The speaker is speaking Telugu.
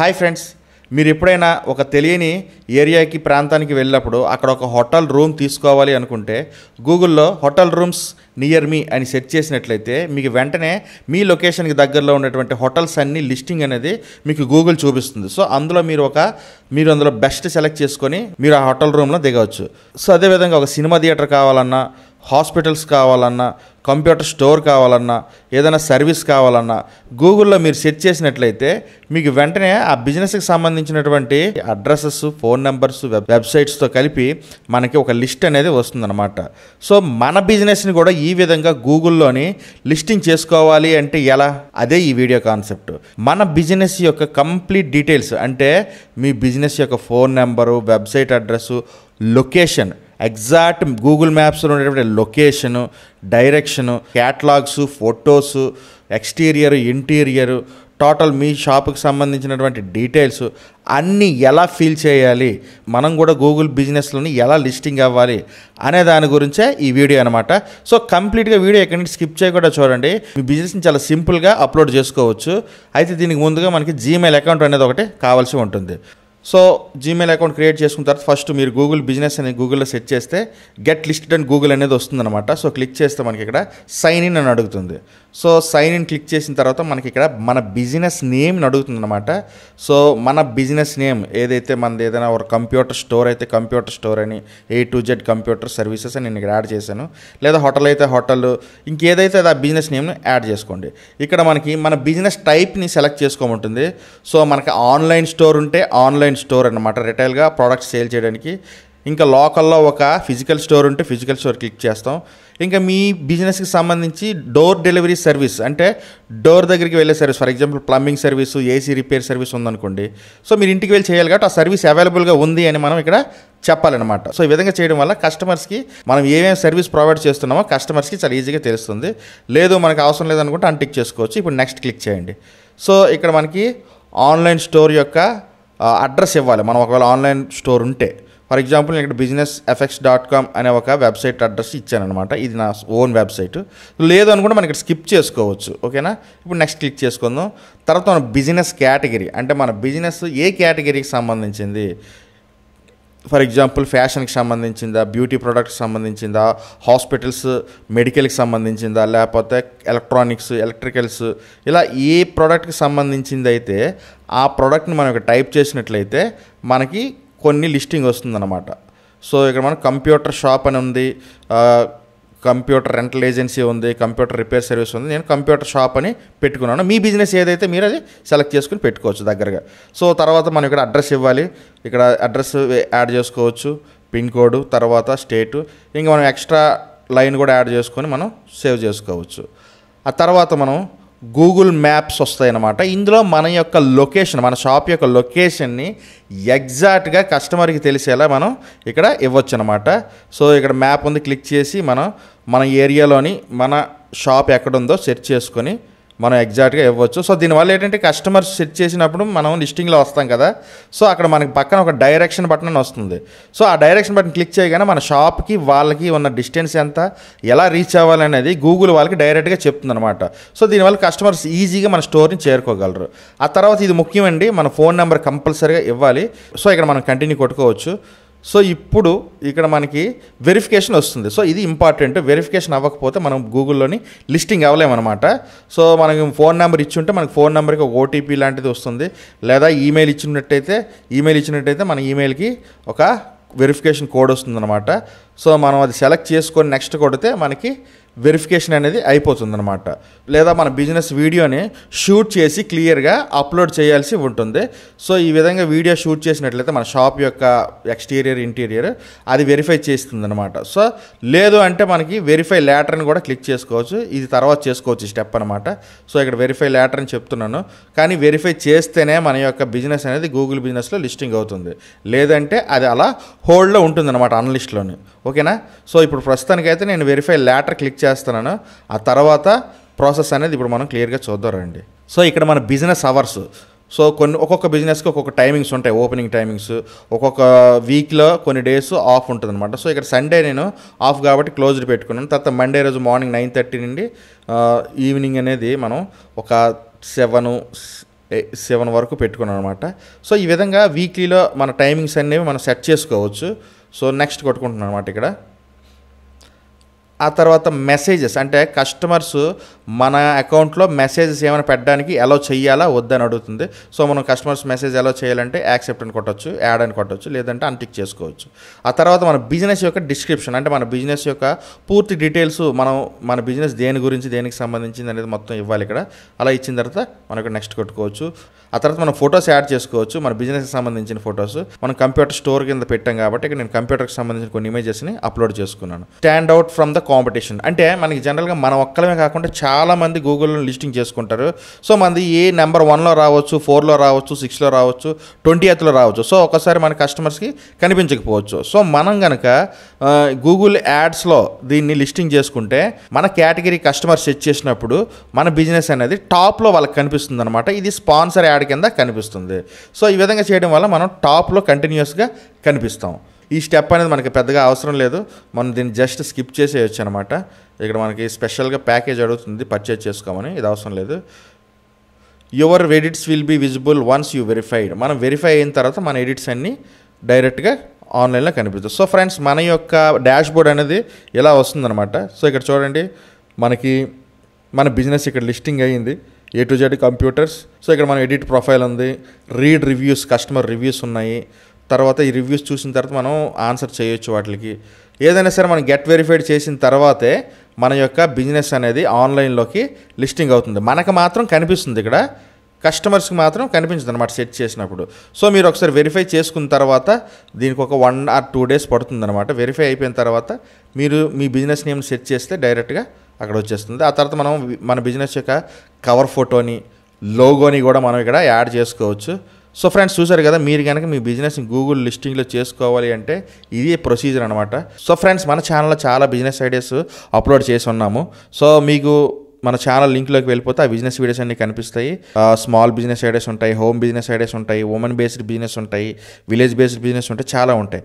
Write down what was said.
హాయ్ ఫ్రెండ్స్, మీరు ఎప్పుడైనా ఒక తెలియని ఏరియాకి ప్రాంతానికి వెళ్ళినప్పుడు అక్కడ ఒక హోటల్ రూమ్ తీసుకోవాలి అనుకుంటే గూగుల్లో హోటల్ రూమ్స్ నియర్ మీ అని సెర్చ్ చేసినట్లయితే మీకు వెంటనే మీ లొకేషన్కి దగ్గరలో ఉన్నటువంటి హోటల్స్ అన్ని లిస్టింగ్ అనేది మీకు గూగుల్ చూపిస్తుంది. సో అందులో మీరు అందులో బెస్ట్ సెలెక్ట్ చేసుకొని మీరు ఆ హోటల్ రూమ్లో దిగవచ్చు. సో అదేవిధంగా ఒక సినిమా థియేటర్ కావాలన్నా, హాస్పిటల్స్ కావాలన్నా, కంప్యూటర్ స్టోర్ కావాలన్నా, ఏదైనా సర్వీస్ కావాలన్నా గూగుల్లో మీరు సెర్చ్ చేసినట్లయితే మీకు వెంటనే ఆ బిజినెస్కి సంబంధించినటువంటి అడ్రసెస్, ఫోన్ నెంబర్స్, వెబ్సైట్స్తో కలిపి మనకి ఒక లిస్ట్ అనేది వస్తుందన్నమాట. సో మన బిజినెస్ని కూడా ఈ విధంగా గూగుల్లోని లిస్టింగ్ చేసుకోవాలి అంటే ఎలా? అదే ఈ వీడియో కాన్సెప్ట్. మన బిజినెస్ యొక్క కంప్లీట్ డీటెయిల్స్ అంటే మీ బిజినెస్ యొక్క phone number, website address, location, exact Google మ్యాప్స్లో ఉండేటువంటి location, direction, catalogs, photos, exterior, interior, total మీ షాప్కి సంబంధించినటువంటి డీటెయిల్స్ అన్నీ ఎలా ఫిల్ చేయాలి, మనం కూడా గూగుల్ బిజినెస్లోని ఎలా లిస్టింగ్ అవ్వాలి అనే దాని గురించే ఈ వీడియో అనమాట. సో కంప్లీట్గా వీడియో ఎక్కడి నుంచి స్కిప్ చేయకుండా చూడండి. మీ బిజినెస్ని చాలా సింపుల్గా అప్లోడ్ చేసుకోవచ్చు. అయితే దీనికి ముందుగా మనకి జీమెయిల్ అకౌంట్ అనేది ఒకటి కావాల్సి ఉంటుంది. సో జీమెయిల్ అకౌంట్ క్రియేట్ చేసుకున్న తర్వాత ఫస్ట్ మీరు గూగుల్ బిజినెస్ అని గూగుల్లో సెర్చ్ చేస్తే గెట్ లిస్టెడ్ అండ్ గూగుల్ అనేది వస్తుందన్నమాట. సో క్లిక్ చేస్తే మనకి ఇక్కడ సైన్ ఇన్ అని అడుగుతుంది. సో సైన్ ఇన్ క్లిక్ చేసిన తర్వాత మనకి ఇక్కడ మన బిజినెస్ నేమ్ని అడుగుతుందన్నమాట. సో మన బిజినెస్ నేమ్ ఏదైతే మనది, ఏదైనా ఒక కంప్యూటర్ స్టోర్ అయితే కంప్యూటర్ స్టోర్ అని, A to Z computer services అని నేను ఇక్కడ యాడ్ చేశాను. లేదా హోటల్ అయితే హోటల్, ఇంకేదైతే అది ఆ బిజినెస్ నేమ్ని యాడ్ చేసుకోండి. ఇక్కడ మనకి మన బిజినెస్ టైప్ని సెలెక్ట్ చేసుకోమంటుంది. సో మనకి ఆన్లైన్ స్టోర్ ఉంటే ఆన్లైన్ స్టోర్ అన్నమాట, రిటైల్గా ప్రోడక్ట్స్ సేల్ చేయడానికి. ఇంకా లోకల్లో ఒక ఫిజికల్ స్టోర్ ఉంటే ఫిజికల్ స్టోర్ క్లిక్ చేస్తాం. ఇంకా మీ బిజినెస్కి సంబంధించి డోర్ డెలివరీ సర్వీస్ అంటే డోర్ దగ్గరికి వెళ్ళే service, for example plumbing service, AC repair service ఉందనుకోండి. సో మీరు ఇంటికి వెళ్ళి చేయాలి కాబట్టి ఆ సర్వీస్ అవైలబుల్గా ఉంది అని మనం ఇక్కడ చెప్పాలన్నమాట. సో ఈ విధంగా చేయడం వల్ల కస్టమర్స్కి మనం ఏమేమి సర్వీస్ ప్రొవైడ్ చేస్తున్నామో కస్టమర్స్కి చాలా ఈజీగా తెలుస్తుంది. లేదు మనకు అవసరం లేదనుకుంటే అన్టిక్ చేసుకోవచ్చు. ఇప్పుడు నెక్స్ట్ క్లిక్ చేయండి. సో ఇక్కడ మనకి ఆన్లైన్ స్టోర్ యొక్క అడ్రస్ ఇవ్వాలి. మనం ఒకవేళ ఆన్లైన్ స్టోర్ ఉంటే, ఫర్ ఎగ్జాంపుల్ నేను ఇక్కడ businessfx.com అనే ఒక వెబ్సైట్ అడ్రస్ ఇచ్చానమాట. ఇది నా ఓన్ వెబ్సైట్. లేదు అనుకుంటే మనం ఇక్కడ స్కిప్ చేసుకోవచ్చు. ఓకేనా? ఇప్పుడు నెక్స్ట్ క్లిక్ చేసుకుందాం. తర్వాత మన బిజినెస్ కేటగిరీ అంటే మన బిజినెస్ ఏ కేటగిరీకి సంబంధించింది. ఫర్ ఎగ్జాంపుల్ ఫ్యాషన్కి సంబంధించిందా, బ్యూటీ ప్రొడక్ట్కి సంబంధించిందా, హాస్పిటల్స్ మెడికల్కి సంబంధించిందా, లేకపోతే ఎలక్ట్రానిక్స్, ఎలక్ట్రికల్స్, ఇలా ఏ ప్రోడక్ట్కి సంబంధించింది అయితే ఆ ప్రోడక్ట్ని మనం ఇక్కడ టైప్ చేసినట్లయితే మనకి కొన్ని లిస్టింగ్ వస్తుందన్నమాట. సో ఇక్కడ మనకు కంప్యూటర్ షాప్ అని ఉంది, కంప్యూటర్ రెంటల్ ఏజెన్సీ ఉంది, కంప్యూటర్ రిపేర్ సర్వీస్ ఉంది. నేను కంప్యూటర్ షాప్ అని పెట్టుకున్నాను. మీ బిజినెస్ ఏదైతే మీరు అది సెలెక్ట్ చేసుకుని పెట్టుకోవచ్చు దగ్గరగా. సో తర్వాత మనం ఇక్కడ అడ్రస్ ఇవ్వాలి. ఇక్కడ అడ్రస్ యాడ్ చేసుకోవచ్చు, పిన్ కోడ్, తర్వాత స్టేటు, ఇంకా మనం ఎక్స్ట్రా లైన్ కూడా యాడ్ చేసుకొని మనం సేవ్ చేసుకోవచ్చు. ఆ తర్వాత మనం గూగుల్ మ్యాప్స్ వస్తాయన్నమాట. ఇందులో మన యొక్క లొకేషన్, మన షాప్ యొక్క లొకేషన్ని ఎగ్జాక్ట్గా కస్టమర్కి తెలిసేలా మనం ఇక్కడ ఇవ్వచ్చు అనమాట. సో ఇక్కడ మ్యాప్ ఉంది, క్లిక్ చేసి మన ఏరియాలోని మన షాప్ ఎక్కడుందో సెర్చ్ చేసుకొని మనం ఎగ్జాక్ట్గా ఇవ్వచ్చు. సో దీనివల్ల ఏంటంటే కస్టమర్స్ సెర్చ్ చేసినప్పుడు మనం లిస్టింగ్లో వస్తాం కదా. సో అక్కడ మనకి పక్కన ఒక డైరెక్షన్ బటన్ అని వస్తుంది. సో ఆ డైరెక్షన్ బటన్ క్లిక్ చేయగానే మన షాప్కి వాళ్ళకి ఉన్న డిస్టెన్స్ ఎంత, ఎలా రీచ్ అవ్వాలనేది గూగుల్ వాళ్ళకి డైరెక్ట్గా చెప్తుంది అనమాట. సో దీనివల్ల కస్టమర్స్ ఈజీగా మన స్టోర్ని చేరుకోగలరు. ఆ తర్వాత ఇది ముఖ్యమండి, మన ఫోన్ నెంబర్ కంపల్సరీగా ఇవ్వాలి. సో ఇక్కడ మనం కంటిన్యూ కొట్టుకోవచ్చు. సో ఇప్పుడు ఇక్కడ మనకి వెరిఫికేషన్ వస్తుంది. సో ఇది ఇంపార్టెంట్. వెరిఫికేషన్ అవ్వకపోతే మనం గూగుల్లోని లిస్టింగ్ అవ్వలేమన్నమాట. సో మనకి ఫోన్ నెంబర్ ఇచ్చుంటే మనకి ఫోన్ నెంబర్కి ఒక ఓటీపీ లాంటిది వస్తుంది. లేదా ఈమెయిల్ ఇచ్చినట్టయితే మన ఈమెయిల్కి ఒక వెరిఫికేషన్ కోడ్ వస్తుందన్నమాట. సో మనం అది సెలెక్ట్ చేసుకొని నెక్స్ట్ కొడితే మనకి వెరిఫికేషన్ అనేది అయిపోతుందన్నమాట. లేదా మన బిజినెస్ వీడియోని షూట్ చేసి క్లియర్గా అప్లోడ్ చేయాల్సి ఉంటుంది. సో ఈ విధంగా వీడియో షూట్ చేసినట్లయితే మన షాప్ యొక్క ఎక్స్టీరియర్, ఇంటీరియర్ అది వెరిఫై చేస్తుందన్నమాట. సో లేదు అంటే మనకి వెరిఫై లేటర్ అని కూడా క్లిక్ చేసుకోవచ్చు. ఇది తర్వాత చేసుకోవచ్చు స్టెప్ అనమాట. సో ఇక్కడ వెరిఫై లేటర్ అని చెప్తున్నాను, కానీ వెరిఫై చేస్తేనే మన యొక్క బిజినెస్ అనేది గూగుల్ బిజినెస్లో లిస్టింగ్ అవుతుంది. లేదంటే అది అలా హోల్డ్లో ఉంటుందన్నమాట, అన్లిస్ట్లోని. ఓకేనా? సో ఇప్పుడు ప్రస్తుతానికైతే నేను వెరిఫై లేటర్ క్లిక్ చేస్తున్నాను. ఆ తర్వాత ప్రాసెస్ అనేది ఇప్పుడు మనం క్లియర్గా చూద్దాం రండి. సో ఇక్కడ మన బిజినెస్ అవర్స్, సో ఒక్కొక్క బిజినెస్కి ఒక్కొక్క టైమింగ్స్ ఉంటాయి, ఓపెనింగ్ టైమింగ్స్. ఒక్కొక్క వీక్లో కొన్ని డేస్ ఆఫ్ ఉంటుంది అనమాట. సో ఇక్కడ సండే నేను ఆఫ్ కాబట్టి క్లోజ్డ్ పెట్టుకున్నాను. తర్వాత మండే రోజు మార్నింగ్ 9:30 నుండి ఈవినింగ్ అనేది మనం ఒక 7 7 వరకు పెట్టుకున్నాను అనమాట. సో ఈ విధంగా వీక్లీలో మన టైమింగ్స్ అనేవి మనం సెట్ చేసుకోవచ్చు. సో నెక్స్ట్ కొట్టుకుంటున్నాను అనమాట ఇక్కడ. ఆ తర్వాత మెసేజెస్ అంటే కస్టమర్స్ మన అకౌంట్లో మెసేజెస్ ఏమైనా పెట్టడానికి ఎలా చేయాలా వద్దని అడుగుతుంది. సో మనం కస్టమర్స్ మెసేజ్ ఎలా చేయాలంటే యాక్సెప్ట్ అని కొట్టచ్చు, యాడ్ అని కొట్టచ్చు, లేదంటే అన్టిక్ చేసుకోవచ్చు. ఆ తర్వాత మన బిజినెస్ యొక్క డిస్క్రిప్షన్ అంటే మన బిజినెస్ యొక్క పూర్తి డీటెయిల్స్, మన బిజినెస్ దేని గురించి దేనికి సంబంధించింది అనేది మొత్తం ఇవ్వాలి ఇక్కడ. అలా ఇచ్చిన తర్వాత మనకు నెక్స్ట్ కొట్టుకోవచ్చు. ఆ తర్వాత మనం ఫొటోస్ యాడ్ చేసుకోవచ్చు, మన బిజినెస్కి సంబంధించిన ఫొటోస్. మనం కంప్యూటర్ స్టోర్ కింద పెట్టాం కాబట్టి ఇక్కడ నేను కంప్యూటర్కి సంబంధించిన కొన్ని ఇమేజెస్ని అప్లోడ్ చేసుకున్నాను. Stand out from the competition అంటే మనకి జనరల్గా మన ఒక్కలమే కాకుండా చాలామంది గూగుల్లో లిస్టింగ్ చేసుకుంటారు. సో మనది ఏ నెంబర్ 1లో రావచ్చు, 4లో రావచ్చు, 6లో రావచ్చు, 20th రావచ్చు. సో ఒకసారి మన కస్టమర్స్కి కనిపించకపోవచ్చు. సో మనం కనుక గూగుల్ యాడ్స్లో దీన్ని లిస్టింగ్ చేసుకుంటే మన కేటగిరీ కస్టమర్ సెట్ చేసినప్పుడు మన బిజినెస్ అనేది టాప్లో వాళ్ళకి కనిపిస్తుంది అనమాట. ఇది స్పాన్సర్ యాడ్ కింద కనిపిస్తుంది. సో ఈ విధంగా చేయడం వల్ల మనం టాప్లో కంటిన్యూస్గా కనిపిస్తాం. ఈ స్టెప్ అనేది మనకి పెద్దగా అవసరం లేదు, మనం దీన్ని జస్ట్ స్కిప్ చేసేయచ్చు అనమాట. ఇక్కడ మనకి స్పెషల్గా ప్యాకేజ్ అడుగుతుంది పర్చేజ్ చేసుకోమని, ఇది అవసరం లేదు. Your edits will be visible once you verified. మనం వెరిఫై అయిన తర్వాత మన ఎడిట్స్ అన్నీ డైరెక్ట్గా ఆన్లైన్లో కనిపిస్తుంది. సో ఫ్రెండ్స్ మన యొక్క డాష్ బోర్డ్ అనేది ఇలా వస్తుందన్నమాట. సో ఇక్కడ చూడండి మనకి మన బిజినెస్ ఇక్కడ లిస్టింగ్ అయ్యింది, A to Z computers. So ఇక్కడ మనం ఎడిట్ ప్రొఫైల్ ఉంది, రీడ్ రివ్యూస్, కస్టమర్ రివ్యూస్ ఉన్నాయి. తర్వాత ఈ రివ్యూస్ చూసిన తర్వాత మనం ఆన్సర్ చేయొచ్చు వాటికి. ఏదైనా సరే మనం గెట్ వెరిఫైడ్ చేసిన తర్వాతే మన యొక్క బిజినెస్ అనేది ఆన్లైన్లోకి లిస్టింగ్ అవుతుంది. మనకు మాత్రం కనిపిస్తుంది, ఇక్కడ కస్టమర్స్కి మాత్రం కనిపించదు అనమాట సెట్ చేసినప్పుడు. సో మీరు ఒకసారి వెరిఫై చేసుకున్న తర్వాత దీనికి ఒక 1 or 2 days పడుతుంది అనమాట. వెరిఫై అయిపోయిన తర్వాత మీరు మీ బిజినెస్ నేమ్ సెట్ చేస్తే డైరెక్ట్గా అక్కడ వచ్చేస్తుంది. ఆ తర్వాత మనం మన బిజినెస్ యొక్క కవర్ ఫోటోని, లోగోని కూడా మనం ఇక్కడ యాడ్ చేసుకోవచ్చు. సో ఫ్రెండ్స్ చూసారు కదా, మీరు కనుక మీ బిజినెస్ని గూగుల్ లిస్టింగ్లో చేసుకోవాలి అంటే ఇది ప్రొసీజర్ అనమాట. సో ఫ్రెండ్స్ మన ఛానల్లో చాలా బిజినెస్ ఐడియాస్ అప్లోడ్ చేసి ఉన్నాము. సో మీకు మన ఛానల్ లింక్లోకి వెళ్ళిపోతే ఆ బిజినెస్ వీడియోస్ అన్నీ కనిపిస్తాయి. స్మాల్ బిజినెస్ ఐడియాస్ ఉంటాయి, హోమ్ బిజినెస్ ఐడియాస్ ఉంటాయి, ఉమెన్ బేస్డ్ బిజినెస్ ఉంటాయి, విలేజ్ బేస్డ్ బిజినెస్ ఉంటాయి, చాలా ఉంటాయి.